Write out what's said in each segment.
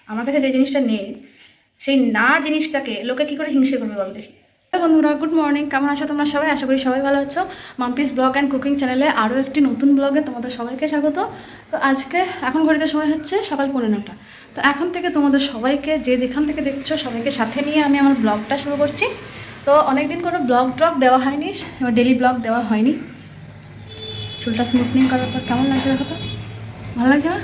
আমার কাছে যে জিনিসটা নেই সেই না জিনিসটাকে লোকে কী করে হিংসে করবে বলো দেখি। বন্ধুরা গুড মর্নিং, কেমন আছো তোমরা সবাই? আশা করি সবাই ভালো আছো। মাম্পিস ব্লগ অ্যান্ড কুকিং চ্যানেলে আরও একটি নতুন ব্লগে তোমাদের সবাইকে স্বাগত। তো আজকে এখন ঘড়িতে সময় হচ্ছে সকাল 9:15। তো এখন থেকে তোমাদের সবাইকে যে যেখান থেকে দেখছো সবাইকে সাথে নিয়ে আমি আমার ব্লগটা শুরু করছি। তো অনেকদিন কোনো ব্লগ দেওয়া হয়নি, ডেলি ব্লগ দেওয়া হয়নি। চুলটা স্মুথনিং করার পর কেমন লাগছে দেখো তো? ভালো লাগছে না?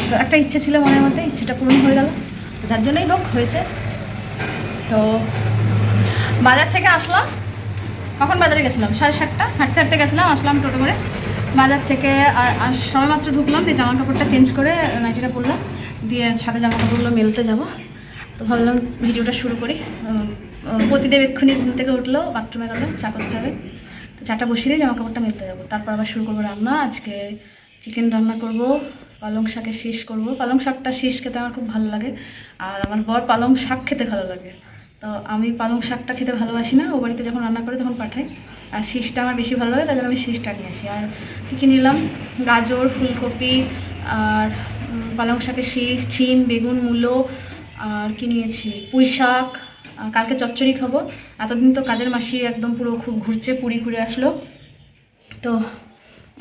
তো একটা ইচ্ছে ছিল মনের মধ্যে, ইচ্ছেটা পূরণ হয়ে গেল, যার জন্যই হোক হয়েছে। তো বাজার থেকে আসলাম, কখন বাজারে গেছিলাম 7:30, হাঁটতে হাঁটতে গেছিলাম, আসলাম টোটো করে বাজার থেকে। আর সবেমাত্র ঢুকলাম, দিয়ে জামা কাপড়টা চেঞ্জ করে নাইটিটা পরলাম, দিয়ে ছাদে জামা কাপড়গুলো মেলতে যাব। তো ভাবলাম ভিডিওটা শুরু করি। প্রতিদেব এক্ষুনি ঘুম থেকে উঠলো, বাথরুমে গেল, চা করতে হবে। তো চাটা বসিয়ে দিয়ে জামা কাপড়টা মেলতে যাবো, তারপর আবার শুরু করবো রান্না। আজকে চিকেন রান্না করব, পালং শাকের শীষ করব। পালং শাকটা শীষ খেতে আমার খুব ভালো লাগে, আর আমার বর পালং শাক খেতে ভালো লাগে। তো আমি পালং শাকটা খেতে ভালোবাসি না, ও বাড়িতে যখন রান্না করে তখন পাঠাই। আর শীষটা আমার বেশি ভালো লাগে, তাই জন্য আমি শীষটা নিয়ে আসি। আর কী নিলাম, গাজর, ফুলকপি, আর পালং শাকের শীষ, ছিম, বেগুন, মূলো, আর কি নিয়েছি, পুঁই শাক। কালকে চচ্চড়ি খাবো। এতদিন তো কাজের মাসি একদম পুরো খুব ঘুরছে, পুরী ঘুরে আসলো। তো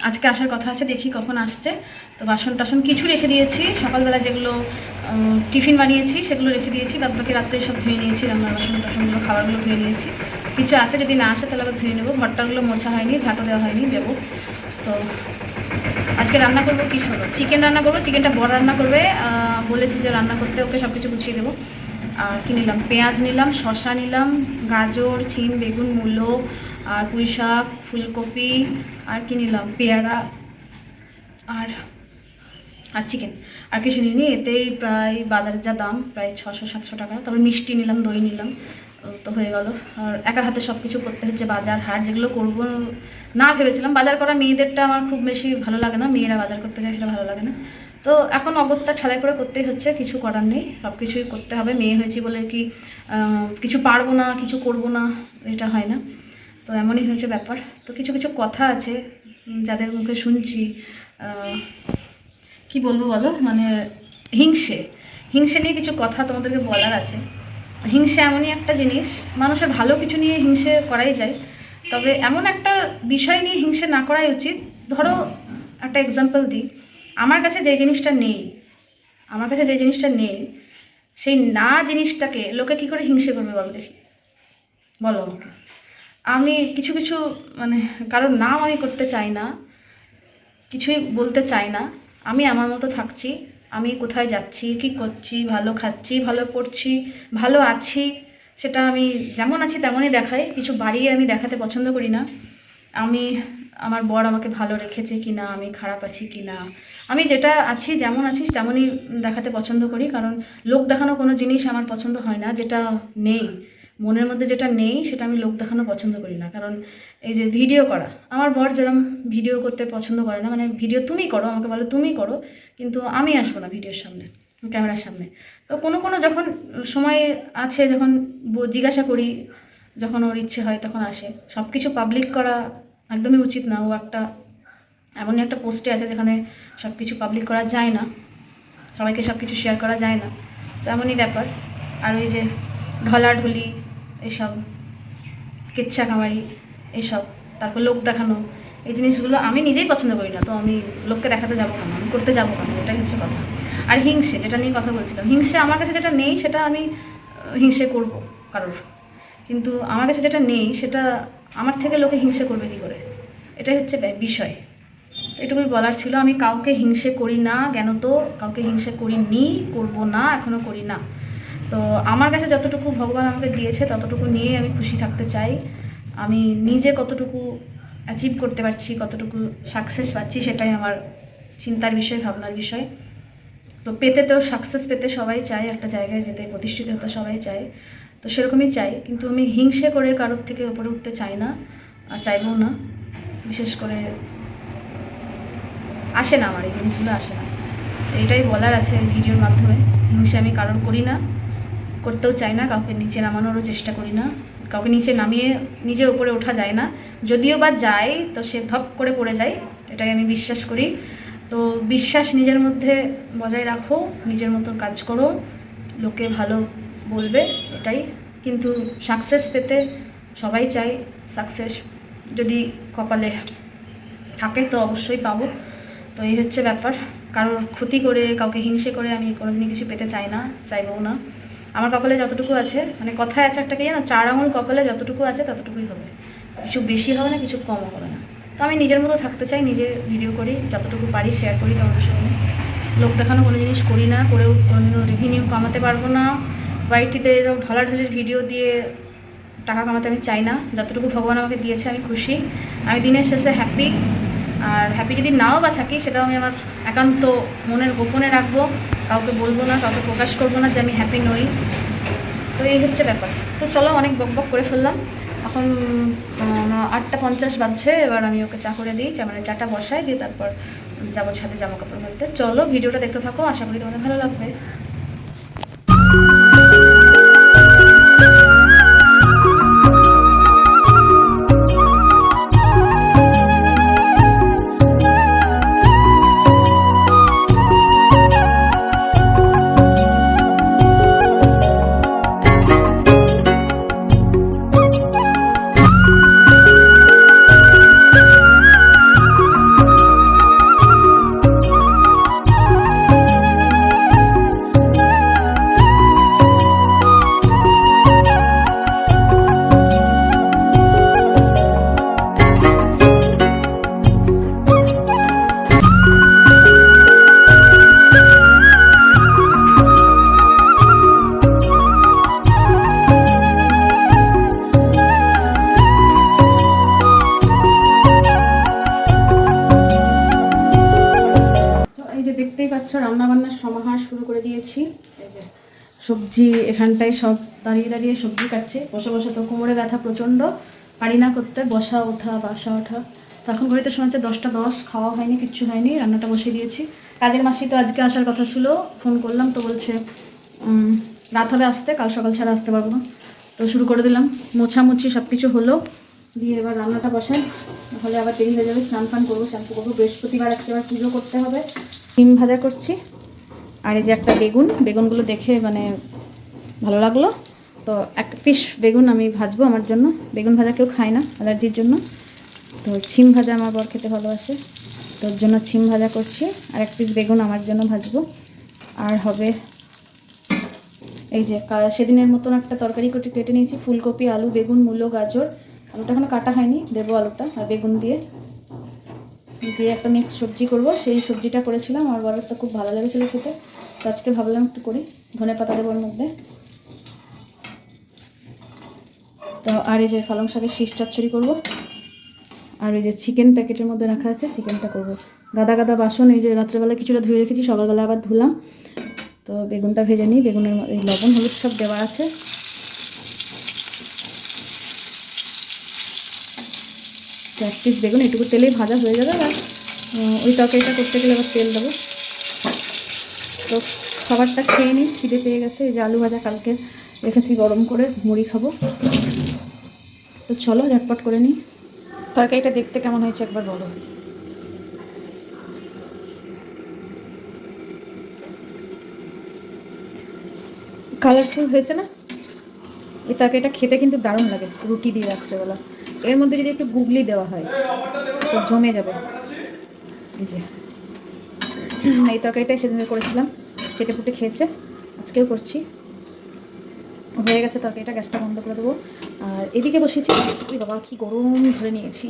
আজকে আসার কথা আছে, দেখি কখন আসছে। তো বাসন টাসন কিছু রেখে দিয়েছি, সকালবেলা যেগুলো টিফিন বানিয়েছি সেগুলো রেখে দিয়েছি, বাদ বাকি রাত্রে সব ধুয়ে নিয়েছি, রান্নার বাসন টাসনগুলো, খাবারগুলো ধুয়ে নিয়েছি। কিছু আছে, যদি না আসে তাহলে আবার ধুয়ে নেবো। ঘরটাগুলো মোছা হয়নি, ঝাঁটো দেওয়া হয়নি, দেবো। তো আজকে রান্না করবো কি হলো, চিকেন রান্না করবো। চিকেনটা বড় রান্না করবে, বলেছি যে রান্না করতে, ওকে সব কিছু গুছিয়ে দেবো। আর কি নিলাম, পেঁয়াজ নিলাম, শসা নিলাম, গাজর, ছিম, বেগুন, মূলো, আর পুঁই শাক, ফুলকপি, আর কি নিলাম, পেয়ারা, আর আর চিকেন। আর কিছু নিইনি। এতেই প্রায় বাজারের যা দাম, প্রায় 600-700 টাকা। তারপর মিষ্টি নিলাম, দই নিলাম, তো হয়ে গেল। আর একা হাতে সব কিছু করতে হচ্ছে, বাজার হাট যেগুলো করবো না ভেবেছিলাম। বাজার করা মেয়েদেরটা আমার খুব বেশি ভালো লাগে না, মেয়েরা বাজার করতে যায় সেটা ভালো লাগে না। তো এখন অগত্যা ঠেলাই করে করতেই হচ্ছে, কিছু করার নেই, সব কিছুই করতে হবে। মেয়ে হয়েছি বলে কি কিছু পারবো না, কিছু করবো না, এটা হয় না। তো এমনই হয়েছে ব্যাপার। তো কিছু কিছু কথা আছে যাদের মুখে শুনছি, কি বলবো বলো, মানে হিংসে হিংসে নিয়ে কিছু কথা তোমাদেরকে বলার আছে। হিংসে এমনই একটা জিনিস, মানুষের ভালো কিছু নিয়ে হিংসে করাই যায়, তবে এমন একটা বিষয় নিয়ে হিংসে না করাই উচিত। ধরো একটা এক্সাম্পল দিই, আমার কাছে যে জিনিসটা নেই, আমার কাছে যে জিনিসটা নেই সেই না জিনিসটাকে লোকে কী করে হিংসে করবে বলো দেখি, বলো আমাকে। আমি কিছু কিছু মানে কারোর নাম আমি করতে চাই না, কিছুই বলতে চাই না। আমি আমার মতো থাকছি, আমি কোথায় যাচ্ছি, কি করছি, ভালো খাচ্ছি, ভালো পড়ছি, ভালো আছি, সেটা আমি যেমন আছি তেমনই দেখাই। কিছু বাড়িয়ে আমি দেখাতে পছন্দ করি না। আমি আমার বর আমাকে ভালো রেখেছে কি না, আমি খারাপ আছি কি না, আমি যেটা আছি যেমন আছি তেমনই দেখাতে পছন্দ করি। কারণ লোক দেখানো কোনো জিনিস আমার পছন্দ হয় না, যেটা নেই মনের মধ্যে, যেটা নেই সেটা আমি লোক দেখানো পছন্দ করি না। কারণ এই যে ভিডিও করা, আমার বর যেরকম ভিডিও করতে পছন্দ করে না, মানে ভিডিও তুমি করো, আমাকে বলো তুমি করো, কিন্তু আমি আসবো না ভিডিওর সামনে, ক্যামেরার সামনে। তো কোনো কোনো যখন সময় আছে, যখন জিজ্ঞাসা করি, যখন ওর ইচ্ছে হয় তখন আসে। সব কিছু পাবলিক করা একদমই উচিত না। ও একটা এমনই একটা পোস্টে আছে যেখানে সব কিছু পাবলিক করা যায় না, সবাইকে সব কিছু শেয়ার করা যায় না। তো এমনই ব্যাপার। আর ওই যে ঢলাঢলি, এসব কেচ্ছা কামারি, এসব, তারপর লোক দেখানো, এই জিনিসগুলো আমি নিজেই পছন্দ করি না। তো আমি লোককে দেখাতে যাবো কেন, আমি করতে যাবো কেন, এটাই হচ্ছে কথা। আর হিংসে, যেটা নিয়ে কথা বলছিলাম, হিংসে আমার কাছে যেটা নেই সেটা আমি হিংসে করব কারোর, কিন্তু আমার কাছে যেটা নেই সেটা আমার থেকে লোকে হিংসে করবে কী করে, এটাই হচ্ছে বিষয়। এটুকুই বলার ছিল। আমি কাউকে হিংসে করি না, জ্ঞানত কাউকে হিংসে করিনি, করব না, এখনও করি না। তো আমার কাছে যতটুকু ভগবান আমাকে দিয়েছে ততটুকু নিয়ে আমি খুশি থাকতে চাই। আমি নিজে কতটুকু অ্যাচিভ করতে পারছি, কতটুকু সাকসেস পাচ্ছি, সেটাই আমার চিন্তার বিষয়, ভাবনার বিষয়। তো পেতে তো সাকসেস পেতে সবাই চায়, একটা জায়গায় যেতে, প্রতিষ্ঠিত হতে সবাই চায়, তো সেরকমই চাই। কিন্তু আমি হিংসে করে কারোর থেকে ওপরে উঠতে চাই না, আর চাইবও না। বিশেষ করে আসে না, আমার এই জিনিসগুলো আসে না। এটাই বলার আছে ভিডিওর মাধ্যমে। হিংসে আমি কারোর করি না, করতেও চাই না, কাউকে নিচে নামানোরও চেষ্টা করি না। কাউকে নিচে নামিয়ে নিজে উপরে ওঠা যায় না, যদিও বা যায় তো সে ধপ করে পড়ে যায়, এটাই আমি বিশ্বাস করি। তো তো বিশ্বাস নিজের মধ্যে বজায় রাখো, নিজের মতো কাজ করো, লোকে ভালো বলবে এটাই। কিন্তু সাকসেস পেতে সবাই চাই, সাকসেস যদি কপালে থাকে তো অবশ্যই পাবো। তো এই হচ্ছে ব্যাপার। কারোর ক্ষতি করে, কাউকে হিংসে করে আমি কোনোদিনই কিছু পেতে চাই না, চাইবও না। আমার কপালে যতটুকু আছে, মানে কথায় আছে একটা কি জানো, 4 আঙুল কপালে যতটুকু আছে ততটুকুই হবে, কিছু বেশি হবে না, কিছু কমও হবে না। তো আমি নিজের মতো থাকতে চাই, নিজে ভিডিও করি, যতটুকু পারি শেয়ার করি তোমাদের সঙ্গে। লোক দেখানো কোনো জিনিস করি না, করেও কোনোদিনও রেভিনিউ কামাতে পারবো না। ওয়াইটিতে ঢলাঢলির ভিডিও দিয়ে টাকা কামাতে আমি চাই না। যতটুকু ভগবান আমাকে দিয়েছে আমি খুশি, আমি দিনের শেষে হ্যাপি। আর হ্যাপি যদি নাও বা থাকি, সেটাও আমি আমার একান্ত মনের গোপনে রাখবো, কাউকে বলবো না, কাউকে প্রকাশ করবো না যে আমি হ্যাপি নই। তো এই হচ্ছে ব্যাপার। তো চলো, অনেক বকবক করে ফেললাম। এখন 8:50 বাজছে, এবার আমি ওকে চা করে দিই, মানে চাটা বসাই দিয়ে তারপর যাবো ছাদে জামা কাপড় মেলতে। চলো ভিডিওটা দেখতে থাকো, আশা করি তোমাদের ভালো লাগবে। দেখতেই পাচ্ছ রান্না বান্নার সমাহার শুরু করে দিয়েছি। এই যে সবজি এখানটায় সব দাঁড়িয়ে দাঁড়িয়ে সবজি কাটছে, বসে বসে তো কোমরে ব্যথা প্রচণ্ড, পারি না করতে, বসা ওঠা বাসা ওঠা। তো এখন ঘড়িতে সময় হচ্ছে 10:10, খাওয়া হয়নি, কিচ্ছু হয়নি, রান্নাটা বসিয়ে দিয়েছি। কাজের মাসি তো আজকে আসার কথা ছিল, ফোন করলাম তো বলছে রাত হবে আসতে, কাল সকাল ছাড়া আসতে পারবো না। তো শুরু করে দিলাম, মোছামুছি সব কিছু হলো, দিয়ে এবার রান্নাটা বসাই, তাহলে আবার দেরি হয়ে যাবে। স্নান ফান করবো, শ্যাম্পু করবো, বৃহস্পতিবার আজকে আবার পুজো করতে হবে। ডিম ভাজা করছি, আর এই যে একটা বেগুনগুলো দেখে মানে ভালো লাগলো, তো এক পিস বেগুন আমি ভাজবো আমার জন্য। বেগুন ভাজা কেউ খায় না অ্যালার্জির জন্য, তো ছিম ভাজা আমার বর খেতে ভালোবাসে, তোর জন্য ছিম ভাজা করছি। আর এক পিস বেগুন আমার জন্য ভাজবো। আর হবে এই যে সেদিনের মতন একটা তরকারি কেটে নিয়েছি, ফুলকপি, আলু, বেগুন, মূলো, গাজর। আলুটা এখনো কাটা হয়নি, দেবো আলুটা আর বেগুন দিয়ে একটা মিক্স সবজি করব। সেই সবজিটা করেছিলাম, আমার বরের তো খুব ভালো লেগেছিলো খেতে, তো আজকে ভাবলাম একটু করি, ধনেপাতা দেবো ওর মধ্যে। তো আর এই যে পালং শাকের শীষ চচ্চড়ি করবো, আর এই যে চিকেন প্যাকেটের মধ্যে রাখা আছে, চিকেনটা করব। গাদা গাদা বাসন, এই যে রাত্রেবেলা কিছুটা ধুয়ে রেখেছি, সকালবেলা আবার ধুলাম। তো বেগুনটা ভেজে নিই, বেগুনের এই লবণ হলুদ সব দেওয়া আছে। এক পিস বেগুন এটুকু তেলেই ভাজা হয়ে যাবে। আর ওই তরকারিটা করতে গেলে আবার তেল দেবো। তো খাবারটা খেয়ে নিই, খিদে পেয়ে গেছে। এই যে আলু ভাজা কালকে রেখেছি গরম করে, মুড়ি খাবো। তো চলো ঝটপট করে নিই। তরকারিটা দেখতে কেমন হয়েছে একবার বলো। কালারফুল হয়েছে না? এই তরকারিটা খেতে কিন্তু দারুণ লাগে রুটি দিয়ে রাত্রেবেলা। এর মধ্যে যদি একটু গুগলি দেওয়া হয় তো জমে যাবে। এই যে এই তরকারিটাই সেদিন করেছিলাম, চেটে পুটে খেয়েছে, আজকেও করছি। হয়ে গেছে তরকারিটা, গ্যাসটা বন্ধ করে দেবো। আর এদিকে বসেছি, ওই বাবা কি গরম ধরে নিয়েছি।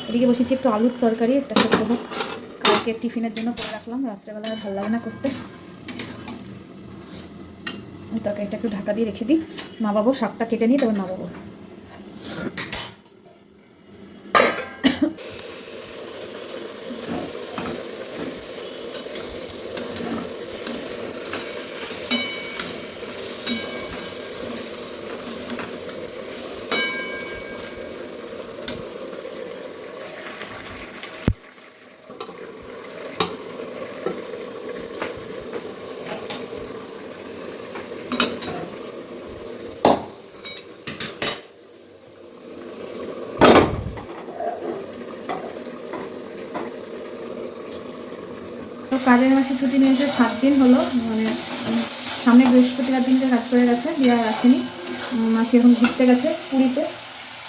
এদিকে বসেছি একটু আলুর তরকারি, একটা সেদ্ধ হোক, কালকে টিফিনের জন্য করে রাখলাম, রাত্রেবেলা আর ভালো লাগে না করতে। ওই তরকারিটা একটু ঢাকা দিয়ে রেখে দিই, নামাবো, শাকটা কেটে নিই, তবে নামাবো। কাজের মাসে ছুটি নিয়েছে 7 দিন হলো, মানে সামনে বৃহস্পতিবার দিনকে কাজ করে গেছে, দিয়ে আর আসেনি। মাসি এখন ঘুরতে গেছে পুরীতে,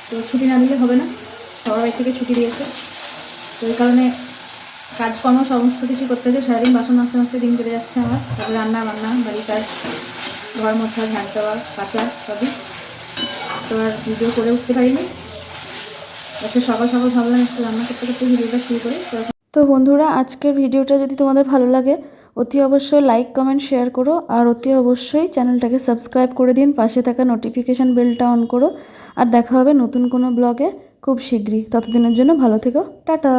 তো ছুটি না দিলে হবে না, সবার বাড়ি থেকে ছুটি দিয়েছে। তো এই কারণে কাজকর্ম সমস্ত কিছু করতে হচ্ছে, সারাদিন বাসন মাজতে মাজতে দিন কেটে যাচ্ছে আমার। তারপরে রান্না বান্না, বাড়ির কাজ, ঘর মোছা, ঝাড় দেওয়া, কাচা সবই। তো আর ভিডিও করে উঠতে পারিনি। আজকে সকাল সকাল ভাবলাম একটু রান্না করতে করতে ভিডিওটা শুরু করি। তো বন্ধুরা, আজকের ভিডিওটা যদি তোমাদের ভালো লাগে অতি অবশ্যই লাইক কমেন্ট শেয়ার করো, আর অতি অবশ্যই চ্যানেলটাকে সাবস্ক্রাইব করে দিন, পাশে থাকা নোটিফিকেশান বেলটা অন করো। আর দেখা হবে নতুন কোনো ব্লগে খুব শীঘ্রই। ততদিনের জন্য ভালো থেকো, টাটা।